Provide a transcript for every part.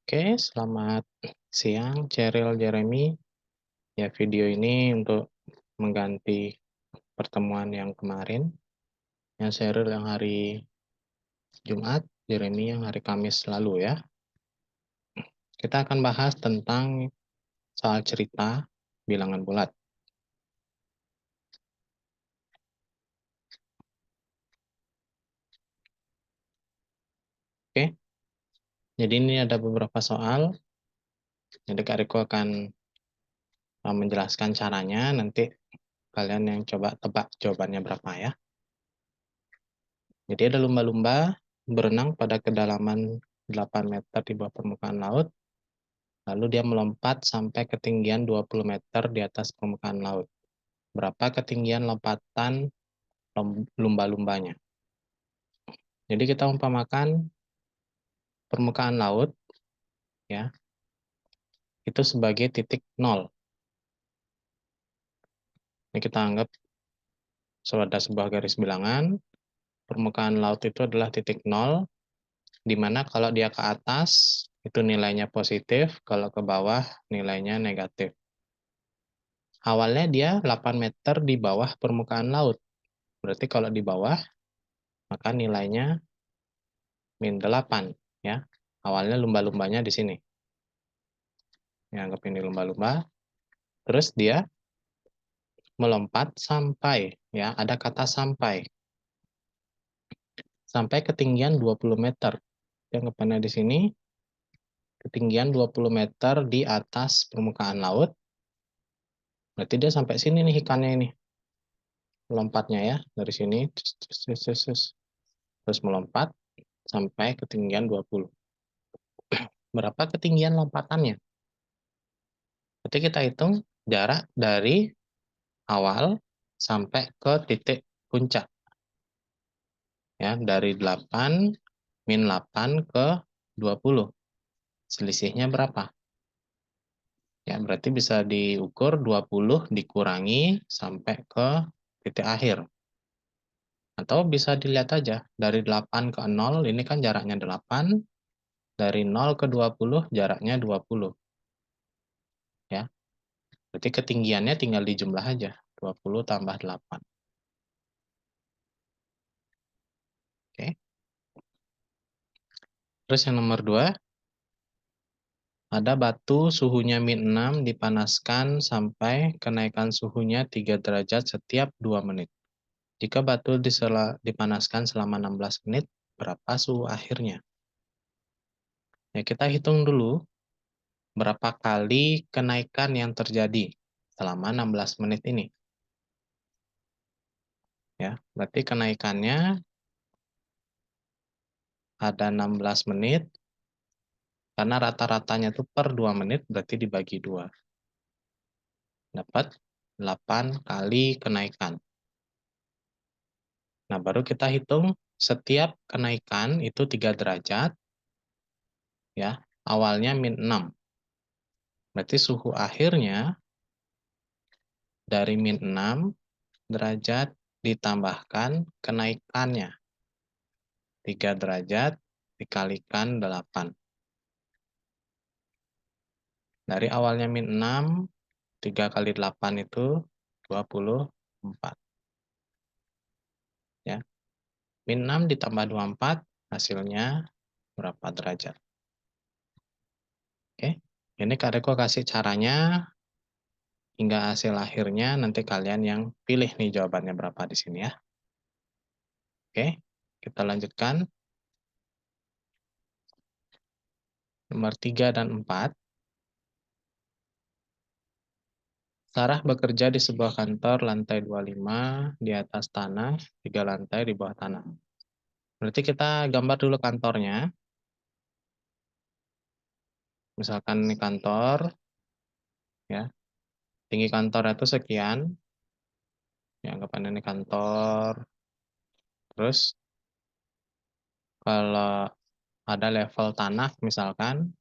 Oke, selamat siang, Cheryl Jeremy. Ya, video ini untuk mengganti pertemuan yang kemarin. Yang Cheryl yang hari Jumat, Jeremy yang hari Kamis lalu ya. Kita akan bahas tentang soal cerita bilangan bulat. Oke, jadi ini ada beberapa soal. Jadi Kak Riko akan menjelaskan caranya. Nanti kalian yang coba tebak jawabannya berapa ya. Jadi ada lumba-lumba berenang pada kedalaman 8 meter di bawah permukaan laut. Lalu dia melompat sampai ketinggian 20 meter di atas permukaan laut. Berapa ketinggian lompatan lumba-lumbanya? Jadi kita umpamakan permukaan laut ya, itu sebagai titik nol. Ini kita anggap ada sebuah garis bilangan, permukaan laut itu adalah titik nol, di mana kalau dia ke atas itu nilainya positif, kalau ke bawah nilainya negatif. Awalnya dia 8 meter di bawah permukaan laut. Berarti kalau di bawah, maka nilainya min 8 ya. Awalnya lumba-lumbanya di sini. Ya, anggap ini lumba-lumba. Terus dia melompat sampai ya, ada kata sampai. Sampai ketinggian 20 meter. Yang anggapannya di sini ketinggian 20 meter di atas permukaan laut. Berarti dia sampai sini nih ikannya ini. Lompatnya ya, dari sini terus melompat sampai ketinggian 20. Berapa ketinggian lompatannya? Berarti kita hitung jarak dari awal sampai ke titik puncak. Ya, dari 8 min 8 ke 20. Selisihnya berapa? Ya, berarti bisa diukur 20 dikurangi sampai ke titik akhir. Atau bisa dilihat aja dari 8 ke 0, ini kan jaraknya 8, dari 0 ke 20 jaraknya 20. Ya. Berarti ketinggiannya tinggal dijumlah aja, 20 tambah 8. Oke. Terus yang nomor 2, ada batu suhunya min 6 dipanaskan sampai kenaikan suhunya 3 derajat setiap 2 menit. Jika batu dipanaskan selama 16 menit, berapa suhu akhirnya? Ya, kita hitung dulu berapa kali kenaikan yang terjadi selama 16 menit ini. Ya, berarti kenaikannya ada 16 menit, karena rata-ratanya itu per 2 menit, berarti dibagi 2. Dapat 8 kali kenaikan. Nah, baru kita hitung setiap kenaikan itu 3 derajat, ya, awalnya min 6. Berarti suhu akhirnya dari min 6 derajat ditambahkan kenaikannya. 3 derajat dikalikan 8. Dari awalnya min 6, 3 kali 8 itu 24. Ya. Min 6 ditambah 24, hasilnya berapa derajat? Oke. Ini Kak Reko kasih caranya hingga hasil akhirnya, nanti kalian yang pilih nih jawabannya berapa di sini ya. Oke, kita lanjutkan. Nomor 3 dan 4. Sarah bekerja di sebuah kantor lantai 25 di atas tanah, 3 lantai di bawah tanah. Berarti kita gambar dulu kantornya. Misalkan ini kantor, ya. Tinggi kantor itu sekian. Ya, anggapan ini kantor. Terus kalau ada level tanah misalkan.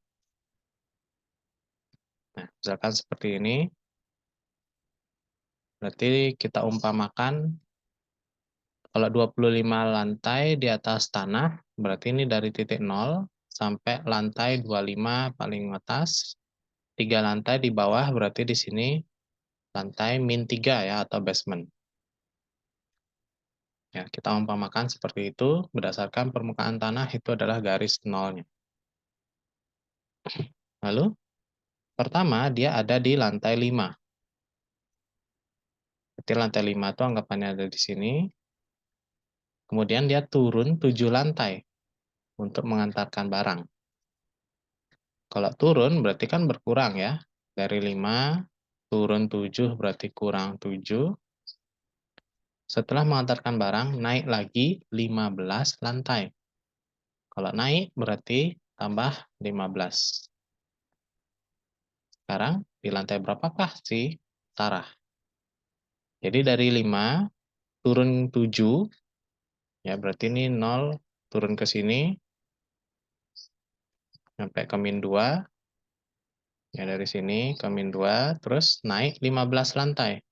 Nah, misalkan seperti ini. Berarti kita umpamakan kalau 25 lantai di atas tanah, berarti ini dari titik 0 sampai lantai 25 paling atas, 3 lantai di bawah, berarti di sini lantai -3 ya, atau basement. Ya, kita umpamakan seperti itu, berdasarkan permukaan tanah itu adalah garis nolnya. Lalu, pertama dia ada di lantai 5. Berarti lantai 5 itu anggapannya ada di sini. Kemudian dia turun 7 lantai untuk mengantarkan barang. Kalau turun berarti kan berkurang ya. Dari 5 turun 7 berarti kurang 7. Setelah mengantarkan barang, naik lagi 15 lantai. Kalau naik berarti tambah 15. Sekarang di lantai berapakah si Sarah? Jadi dari 5 turun 7, ya berarti ini 0 turun ke sini, sampai ke -2, ya dari sini ke -2, terus naik 15 lantai.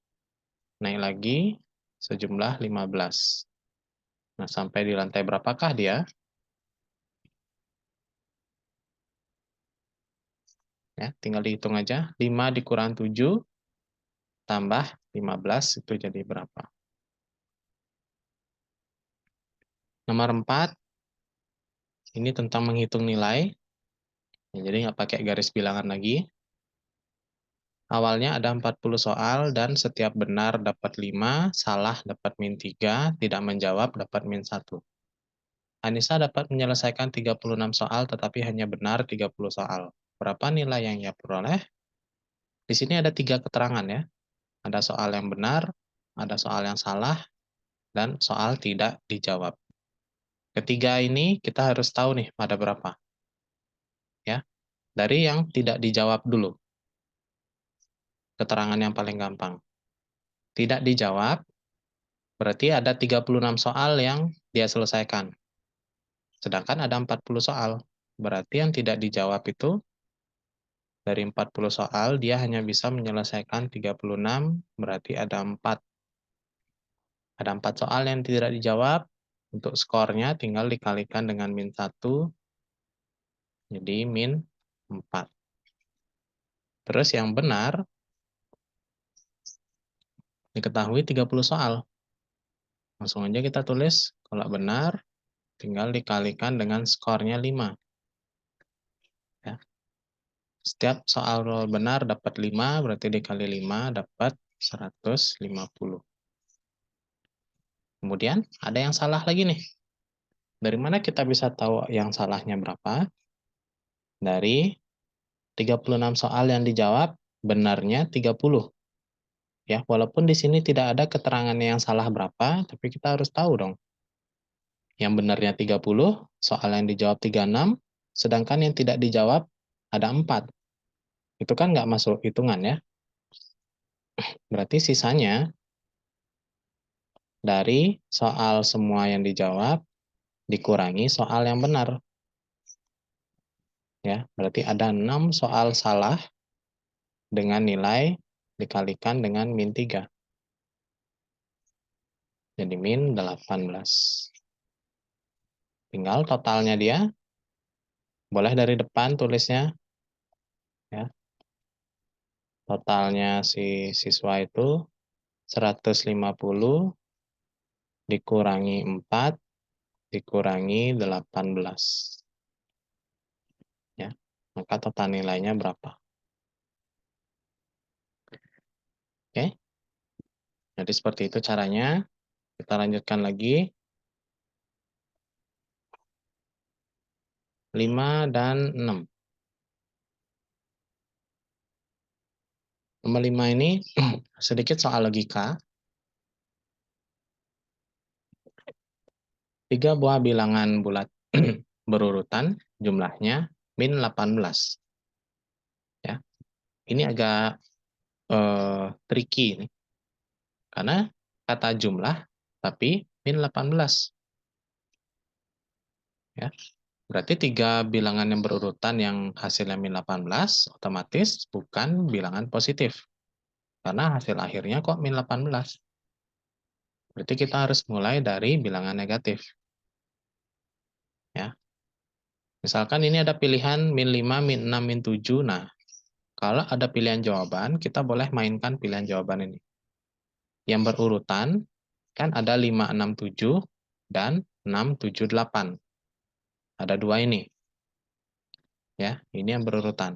Naik lagi sejumlah 15. Nah, sampai di lantai berapakah dia? Ya, tinggal dihitung aja. 5 dikurang 7 tambah 15 itu jadi berapa? Nomor 4, ini tentang menghitung nilai. Ya, jadi nggak pakai garis bilangan lagi. Awalnya ada 40 soal dan setiap benar dapat 5, salah dapat -3, tidak menjawab dapat -1. Anissa dapat menyelesaikan 36 soal tetapi hanya benar 30 soal. Berapa nilai yang ia peroleh? Di sini ada 3 keterangan ya. Ada soal yang benar, ada soal yang salah, dan soal tidak dijawab. Ketiga ini kita harus tahu nih pada berapa. Ya. Dari yang tidak dijawab dulu. Keterangan yang paling gampang. Tidak dijawab berarti ada 36 soal yang dia selesaikan. Sedangkan ada 40 soal. Berarti yang tidak dijawab itu dari 40 soal dia hanya bisa menyelesaikan 36, berarti ada 4. Ada 4 soal yang tidak dijawab. Untuk skornya tinggal dikalikan dengan -1, jadi -4. Terus yang benar diketahui 30 soal. Langsung aja kita tulis, kalau benar tinggal dikalikan dengan skornya 5. Ya. Setiap soal benar dapat 5, berarti dikali 5 dapat 150. Kemudian ada yang salah lagi nih. Dari mana kita bisa tahu yang salahnya berapa? Dari 36 soal yang dijawab, benarnya 30. Ya, walaupun di sini tidak ada keterangannya yang salah berapa, tapi kita harus tahu dong. Yang benarnya 30, soal yang dijawab 36, sedangkan yang tidak dijawab ada 4. Itu kan nggak masuk hitungan ya. Berarti sisanya dari soal semua yang dijawab dikurangi soal yang benar. Ya, berarti ada 6 soal salah dengan nilai dikalikan dengan -3. Jadi -18. Tinggal totalnya dia, boleh dari depan tulisnya. Ya, totalnya si siswa itu 150 dikurangi 4 dikurangi 18. Ya, maka total nilainya berapa? Oke, jadi seperti itu caranya. Kita lanjutkan lagi. 5 dan 6. Nomor 5 ini sedikit soal logika. 3 buah bilangan bulat berurutan, jumlahnya -18. Ya, ini agak tricky nih. Karena kata jumlah, tapi -18. Ya. Berarti 3 bilangan yang berurutan yang hasilnya -18, otomatis bukan bilangan positif. Karena hasil akhirnya kok -18. Berarti kita harus mulai dari bilangan negatif. Ya. Misalkan ini ada pilihan min 5, min 6, min 7. Nah, kalau ada pilihan jawaban, kita boleh mainkan pilihan jawaban ini. Yang berurutan, kan ada 5, 6, 7, dan 6, 7, 8. Ada dua ini. Ya, ini yang berurutan.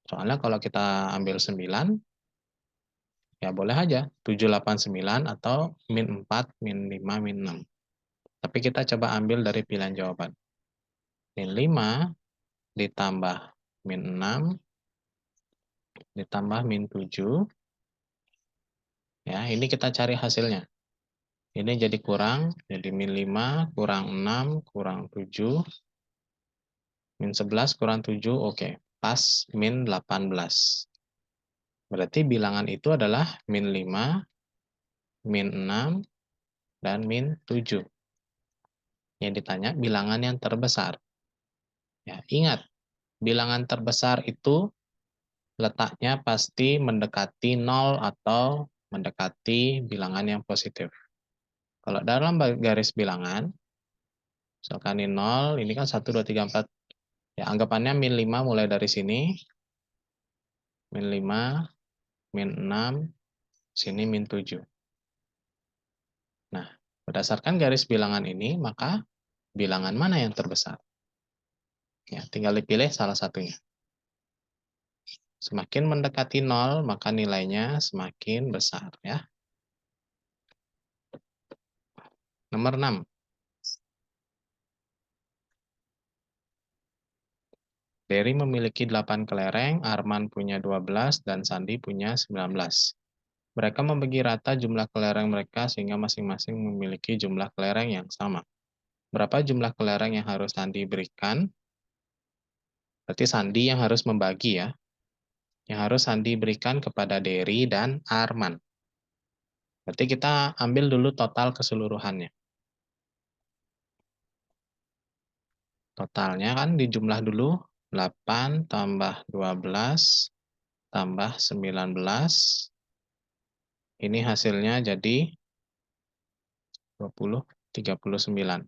Soalnya kalau kita ambil 9, ya boleh aja 7, 8, 9 atau min 4, min 5, min 6. Tapi kita coba ambil dari pilihan jawaban. Min 5 ditambah min 6 ditambah min 7. Ya, ini kita cari hasilnya. Ini jadi kurang, jadi min 5 kurang 6 kurang 7. Min 11 kurang 7, oke. Pas min 18. Berarti bilangan itu adalah min 5, min 6, dan min 7. Yang ditanya bilangan yang terbesar. Ya, ingat, bilangan terbesar itu letaknya pasti mendekati 0 atau mendekati bilangan yang positif. Kalau dalam garis bilangan, misalkan ini 0, ini kan 1, 2, 3, 4. Ya, anggapannya min 5 mulai dari sini. Min 5, min 6, sini min 7. Nah, berdasarkan garis bilangan ini, maka bilangan mana yang terbesar? Ya, tinggal dipilih salah satunya. Semakin mendekati 0, maka nilainya semakin besar. Ya. Nomor 6. Dery memiliki 8 kelereng, Arman punya 12, dan Sandi punya 19. Mereka membagi rata jumlah kelereng mereka sehingga masing-masing memiliki jumlah kelereng yang sama. Berapa jumlah kelereng yang harus Sandi berikan? Berarti Sandi yang harus membagi ya. Yang harus Sandi berikan kepada Dery dan Arman. Berarti kita ambil dulu total keseluruhannya. Totalnya kan dijumlah dulu 8 tambah 12 tambah 19. Ini hasilnya jadi 20, 39.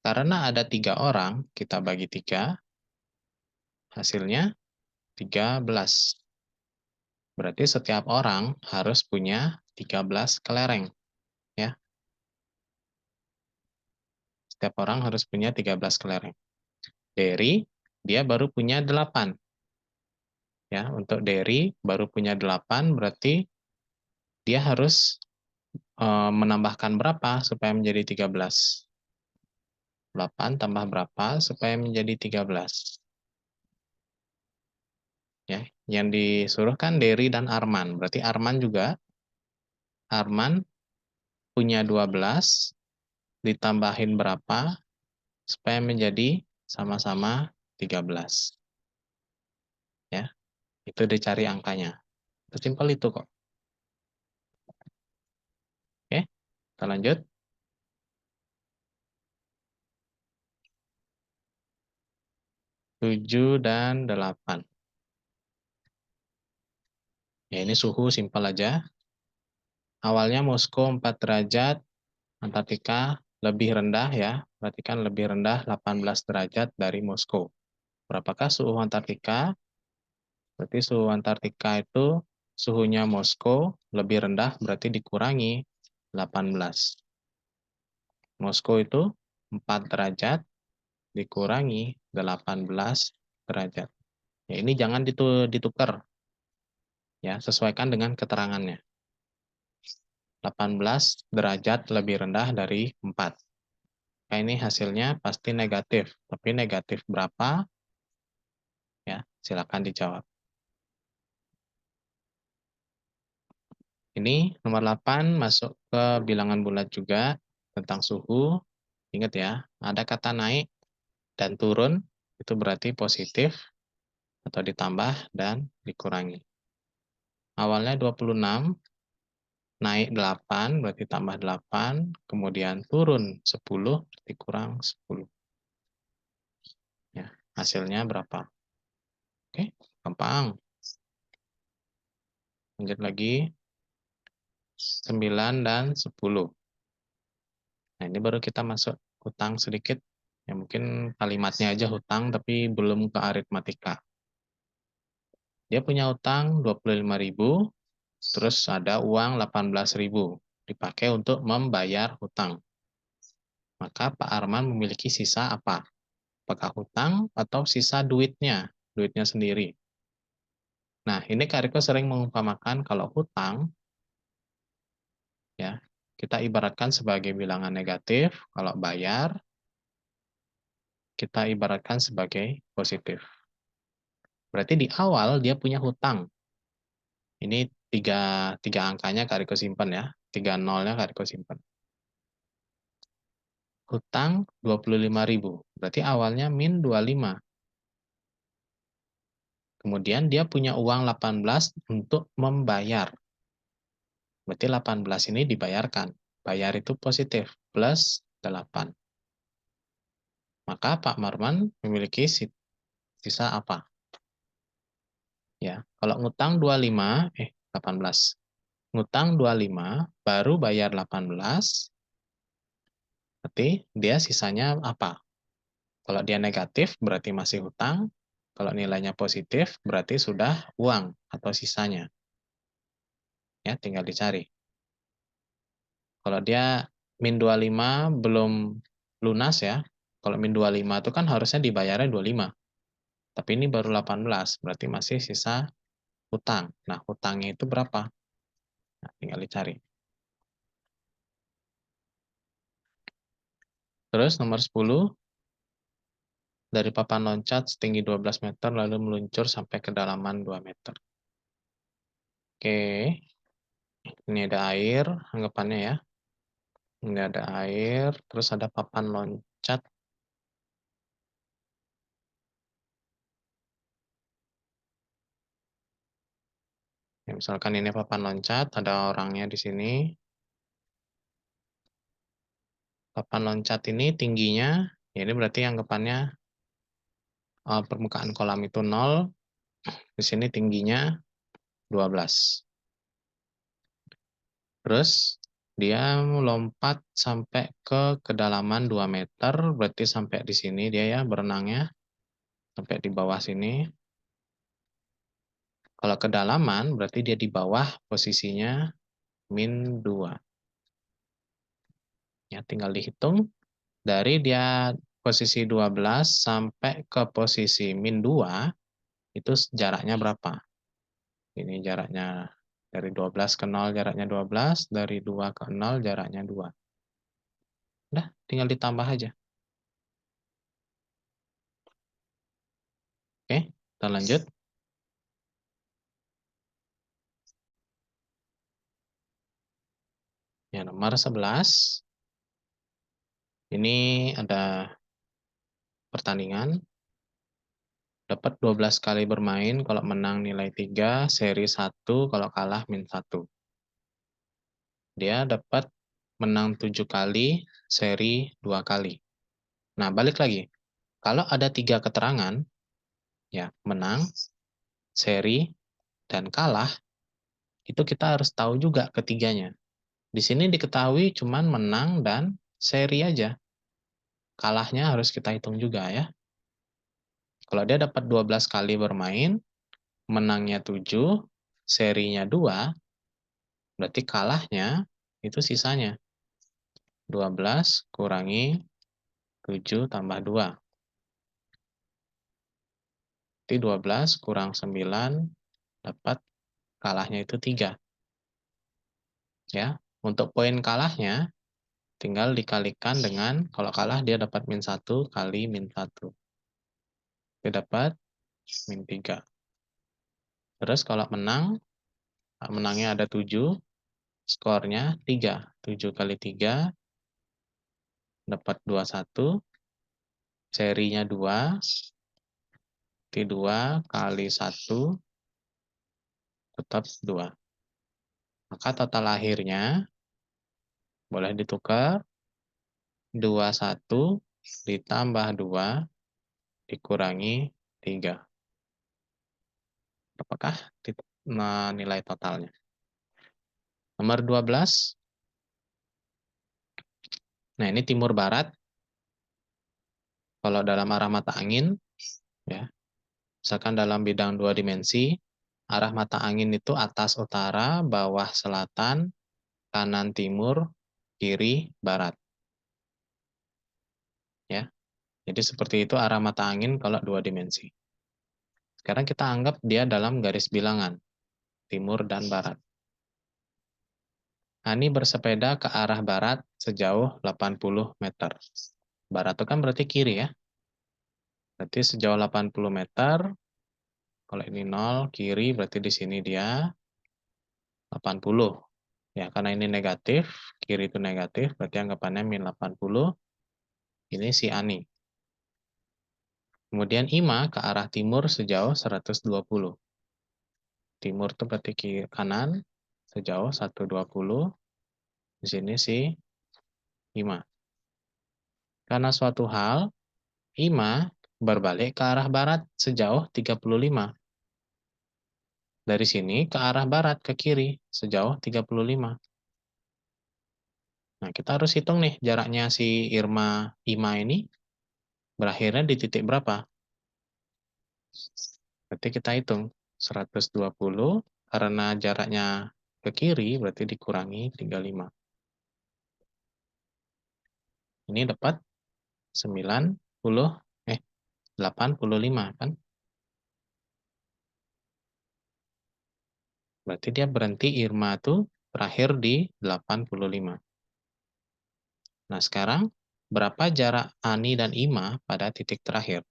Karena ada 3 orang, kita bagi 3, hasilnya 13. Berarti setiap orang harus punya 13 kelereng. Ya. Setiap orang harus punya 13 kelereng. Dery, dia baru punya 8. Ya, untuk Dery baru punya 8, berarti dia harus menambahkan berapa supaya menjadi 13? 8 tambah berapa supaya menjadi 13? Ya, yang disuruh kan Dery dan Arman. Berarti Arman punya 12, ditambahin berapa supaya menjadi sama-sama 13. Ya, itu dicari angkanya. Sesimpel itu kok. Oke, kita lanjut. 7 dan 8. Ya, ini suhu simpel aja. Awalnya Moskow 4 derajat, Antartika lebih rendah ya. Perhatikan lebih rendah 18 derajat dari Moskow. Berapakah suhu Antartika? Berarti suhu Antartika itu suhunya Moskow lebih rendah, berarti dikurangi 18. Moskow itu 4 derajat dikurangi 18 derajat. Ya, ini jangan ditukar. Ya, sesuaikan dengan keterangannya. 18 derajat lebih rendah dari 4. Nah, ini hasilnya pasti negatif. Tapi negatif berapa? Ya, silakan dijawab. Ini nomor 8 masuk ke bilangan bulat juga tentang suhu. Ingat ya, ada kata naik dan turun, itu berarti positif atau ditambah dan dikurangi. Awalnya 26, naik 8 berarti tambah 8, kemudian turun 10 berarti kurang 10. Ya, hasilnya berapa? Oke, gampang. Lanjut lagi. 9 dan 10. Nah, ini baru kita masuk utang sedikit. Ya mungkin kalimatnya aja hutang tapi belum ke aritmatika. Dia punya hutang 25.000, terus ada uang 18.000 dipakai untuk membayar hutang. Maka Pak Arman memiliki sisa apa? Apakah hutang atau sisa duitnya sendiri? Nah, ini Kak Riko sering mengumpamakan kalau hutang, ya, kita ibaratkan sebagai bilangan negatif, kalau bayar, kita ibaratkan sebagai positif. Berarti di awal dia punya hutang. Ini tiga angkanya Kak Riko simpan ya, 3 nolnya Kak Riko simpan. Hutang 25.000, berarti awalnya min 25. Kemudian dia punya uang 18 untuk membayar. Berarti 18 ini dibayarkan. Bayar itu positif, plus 8. Maka Pak Marman memiliki sisa apa? Ya, kalau ngutang 25, 18. Ngutang 25, baru bayar 18, berarti dia sisanya apa? Kalau dia negatif, berarti masih hutang. Kalau nilainya positif, berarti sudah uang atau sisanya. Ya, tinggal dicari. Kalau dia min 25 belum lunas ya. Kalau min 25 itu kan harusnya dibayarnya 25. Tapi ini baru 18, berarti masih sisa hutang. Nah, hutangnya itu berapa? Nah, tinggal dicari. Terus nomor 10, dari papan loncat setinggi 12 meter lalu meluncur sampai kedalaman 2 meter. Oke, ini ada air, anggapannya ya. Ini ada air, terus ada papan loncat. Ya, misalkan ini papan loncat, ada orangnya di sini. Papan loncat ini tingginya, ya ini berarti anggapannya permukaan kolam itu 0, di sini tingginya 12. Terus dia lompat sampai ke kedalaman 2 meter, berarti sampai di sini dia ya berenangnya, sampai di bawah sini. Kalau kedalaman berarti dia di bawah posisinya min 2. Ya, tinggal dihitung dari dia posisi 12 sampai ke posisi min 2, itu jaraknya berapa? Ini jaraknya dari 12 ke 0 jaraknya 12, dari 2 ke 0 jaraknya 2. Udah, tinggal ditambah aja. Oke, kita lanjut. Ya, nomor 11. Ini ada pertandingan. Dapat 12 kali bermain, kalau menang nilai 3, seri 1, kalau kalah min 1. Dia dapat menang 7 kali, seri 2 kali. Nah, balik lagi. Kalau ada 3 keterangan, ya menang, seri, dan kalah, itu kita harus tahu juga ketiganya. Di sini diketahui cuman menang dan seri aja. Kalahnya harus kita hitung juga ya. Kalau dia dapat 12 kali bermain, menangnya 7, serinya 2, berarti kalahnya itu sisanya. 12 kurangi 7 tambah 2. Berarti 12 kurang 9 dapat kalahnya itu 3. Ya, untuk poin kalahnya tinggal dikalikan dengan, kalau kalah dia dapat min 1 kali min 1. Dia dapat min 3. Terus kalau menang, menangnya ada 7, skornya 3. 7 kali 3 dapat 21, serinya 2, T2 kali 1 tetap 2. Maka total akhirnya boleh ditukar, 21 ditambah 2 dikurangi 3. Apakah nilai totalnya? Nomor 12. Nah, ini timur barat. kalau dalam arah mata angin, ya, misalkan dalam bidang 2 dimensi, arah mata angin itu atas utara, bawah selatan, kanan timur, kiri barat. Ya, jadi seperti itu arah mata angin kalau 2 dimensi. Sekarang kita anggap dia dalam garis bilangan, timur dan barat. Ani bersepeda ke arah barat sejauh 80 meter. Barat itu kan berarti kiri ya. Berarti sejauh 80 meter, kalau ini 0, kiri berarti di sini dia 80. Ya, karena ini negatif, kiri itu negatif, berarti anggapannya min 80. Ini si Ani. Kemudian Ima ke arah timur sejauh 120. Timur itu berarti kanan, sejauh 120. Di sini si Ima. Karena suatu hal, Ima berbalik ke arah barat sejauh 35. Dari sini ke arah barat ke kiri sejauh 35. Nah, kita harus hitung nih jaraknya si Ima ini berakhirnya di titik berapa. Berarti kita hitung 120 karena jaraknya ke kiri berarti dikurangi 35. Ini dapat 85 kan? Berarti dia berhenti Irma tuh terakhir di 85. Nah, sekarang berapa jarak Ani dan Ima pada titik terakhir?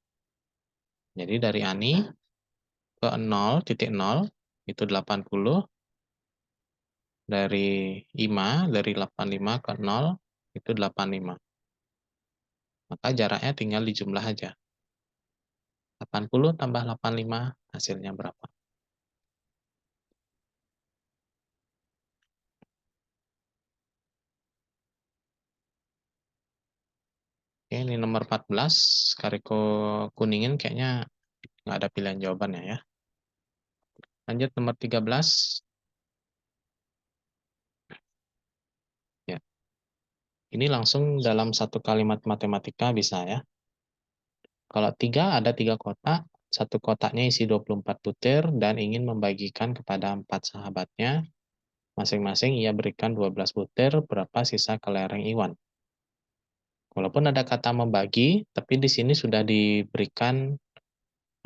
Jadi dari Ani ke 0, titik 0, itu 80. Dari Ima, dari 85 ke 0, itu 85. Maka jaraknya tinggal dijumlah aja. 80 tambah 85, hasilnya berapa? Oke, ini nomor 14. Kariko kuningin kayaknya nggak ada pilihan jawabannya ya. Lanjut nomor 13. Ya. Ini langsung dalam satu kalimat matematika bisa ya. Kalau ada 3 kotak, satu kotaknya isi 24 butir dan ingin membagikan kepada 4 sahabatnya. Masing-masing ia berikan 12 butir, berapa sisa kelereng Iwan. Walaupun ada kata membagi, tapi di sini sudah diberikan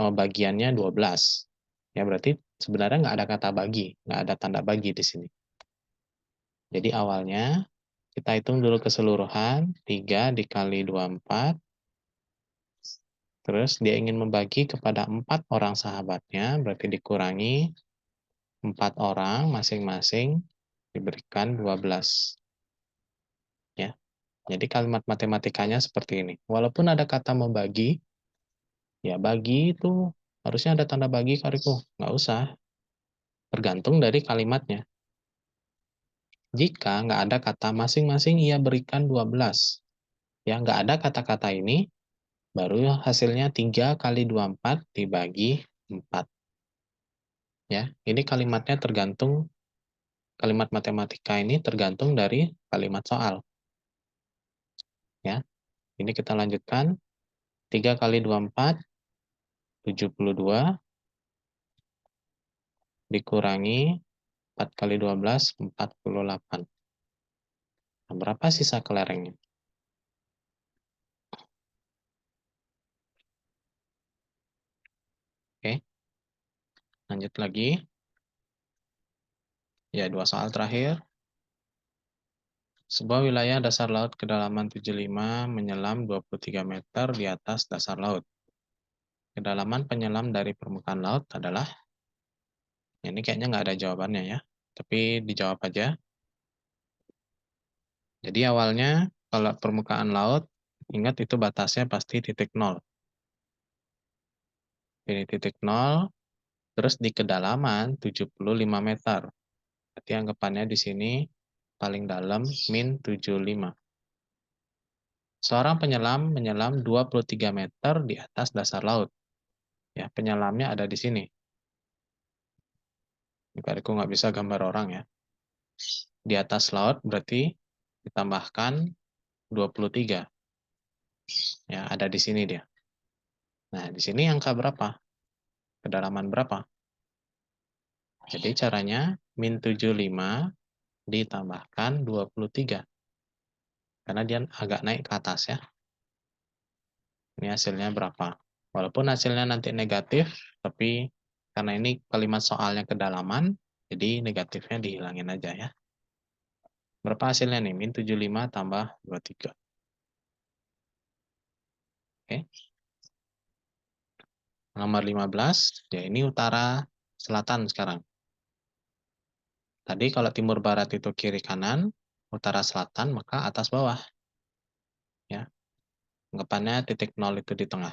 bagiannya 12. Ya berarti sebenarnya nggak ada kata bagi, nggak ada tanda bagi di sini. Jadi awalnya kita hitung dulu keseluruhan, 3 dikali 24, terus dia ingin membagi kepada 4 orang sahabatnya, berarti dikurangi 4 orang masing-masing diberikan 12. Ya. Jadi kalimat matematikanya seperti ini. Walaupun ada kata membagi, ya bagi itu harusnya ada tanda bagi Kariko. Nggak usah. Tergantung dari kalimatnya. Jika nggak ada kata masing-masing ia berikan 12. Ya, nggak ada kata-kata ini, baru hasilnya 3 kali 24 dibagi 4. Ya, ini kalimatnya tergantung, kalimat matematika ini tergantung dari kalimat soal. Ya, ini kita lanjutkan. 3 kali 24, 72, dikurangi 4 kali 12, 48. Nah, berapa sisa kelerengnya? Oke, lanjut lagi. Ya, 2 soal terakhir. Sebuah wilayah dasar laut kedalaman 75 menyelam 23 meter di atas dasar laut. Kedalaman penyelam dari permukaan laut adalah, ini kayaknya nggak ada jawabannya ya, tapi dijawab aja. Jadi awalnya kalau permukaan laut, ingat itu batasnya pasti titik 0. Ini titik 0, terus di kedalaman 75 meter. Berarti anggapannya di sini paling dalam min 75. Seorang penyelam menyelam 23 meter di atas dasar laut. Ya, penyelamnya ada di sini. Aku nggak bisa gambar orang ya. Di atas laut berarti ditambahkan 23. Ya, ada di sini dia. Nah, di sini angka berapa? Kedalaman berapa? Jadi caranya min 75 ditambahkan 23. Karena dia agak naik ke atas ya. Ini hasilnya berapa? Walaupun hasilnya nanti negatif, tapi karena ini kalimat soalnya kedalaman, jadi negatifnya dihilangin aja ya. Berapa hasilnya nih? Min 75 tambah 23. Oke. Nomor 15, ya ini utara selatan sekarang. Tadi kalau timur barat itu kiri kanan, utara selatan maka atas bawah. Ya. Anggapannya titik 0 itu di tengah.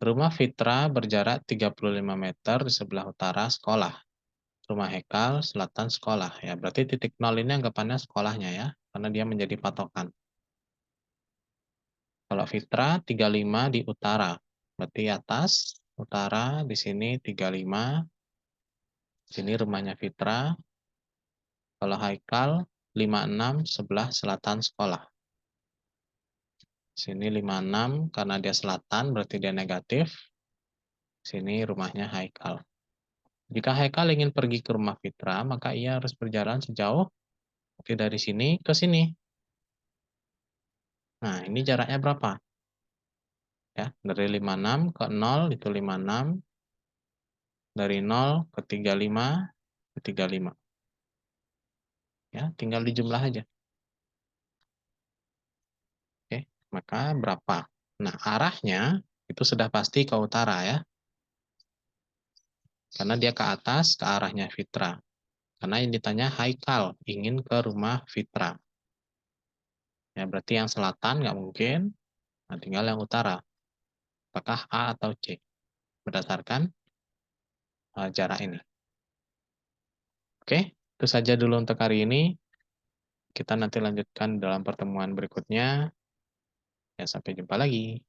Rumah Fitra berjarak 35 meter di sebelah utara sekolah. Rumah Hekal, selatan sekolah. Ya, berarti titik 0 ini anggapannya sekolahnya ya, karena dia menjadi patokan. Kalau Fitra 35 di utara. Berarti atas, utara, di sini 35. Sini rumahnya Fitra. Kalau Haikal 56 sebelah selatan sekolah. Sini 56 karena dia selatan berarti dia negatif. Sini rumahnya Haikal. Jika Haikal ingin pergi ke rumah Fitra, maka ia harus berjalan sejauh oke dari sini ke sini. Nah, ini jaraknya berapa? Ya, dari 56 ke 0 itu 56. Dari 0 ke 35 ke 35. Ya, tinggal dijumlah aja. Oke, maka berapa? Nah, arahnya itu sudah pasti ke utara ya. Karena dia ke atas, ke arahnya Fitra. Karena yang ditanya Haikal, ingin ke rumah Fitra. Ya, berarti yang selatan nggak mungkin. Nah, tinggal yang utara. Apakah A atau C? Berdasarkan jarak ini. Oke, itu saja dulu untuk hari ini. Kita nanti lanjutkan dalam pertemuan berikutnya. Ya, sampai jumpa lagi.